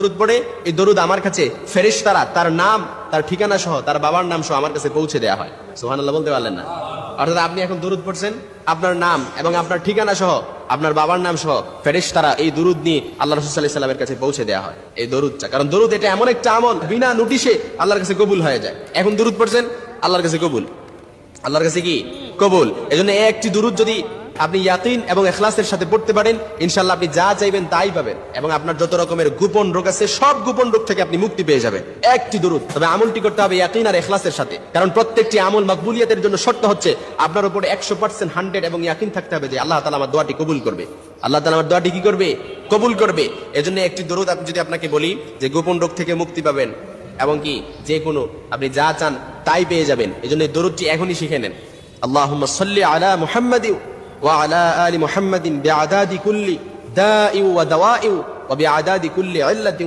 দরুদ পড়ে এই দরুদ আমার কাছে ফেরেশতারা তার নাম তার ঠিকানা সহ তার বাবার নাম সহ আমার কাছে পৌঁছে দেওয়া হয়। সুবহানাল্লাহ বলতে পারলেন না? অর্থাৎ আপনি এখন দরুদ পড়ছেন, আপনার নাম এবং আপনার ঠিকানা সহ আপনার বাবার নাম সহ ফেরেশতারা এই দরুদ নিয়ে আল্লাহ রাসূল সাল্লাল্লাহু আলাইহি ওয়াসাল্লামের কাছে পৌঁছে দেওয়া হয় এই দরুদটা। কারণ দরুদ এটা এমন একটা আমল বিনা নোটিশে আল্লাহর কাছে কবুল হয়ে যায়। এখন দরুদ পড়ছেন, আল্লাহর কাছে কবুল, আল্লাহর কাছে কি কবুল। এজন্য একটি দরুদ যদি আপনি ইয়াকিন এবং ইখলাসের সাথে পড়তে পারেন, ইনশাআল্লাহ আপনি যা চাইবেন তাই পাবেন এবং আপনার যত রকমের গোপন রোগ আছে সব গোপন রোগ থেকে আপনি মুক্তি পেয়ে যাবেন। একটি দরুদ, তবে আমলটি করতে হবে ইয়াকিন আর ইখলাসের সাথে। কারণ প্রত্যেকটি আমল মাকবুলিয়াতের জন্য শর্ত হচ্ছে আপনার উপরে 100% 100 এবং ইয়াকিন থাকতে হবে যে আল্লাহ তাআলা আমার দোয়াটি কবুল করবে। আল্লাহ তাআলা আমার দোয়াটি কি করবে? কবুল করবে। এজন্য একটি দরুদ আপনি যদি আপনাকে বলি যে গোপন রোগ থেকে মুক্তি পাবেন এবং কি যে কোনো আপনি যা চান তাই পেয়ে যাবেন, এজন্য এই দরুদটি এখনই শিখে নেন। আল্লাহুম্মা সাল্লি আলা মুহাম্মাদিন وعلى آل محمد بعداد كل داء ودواء وبعداد كل علة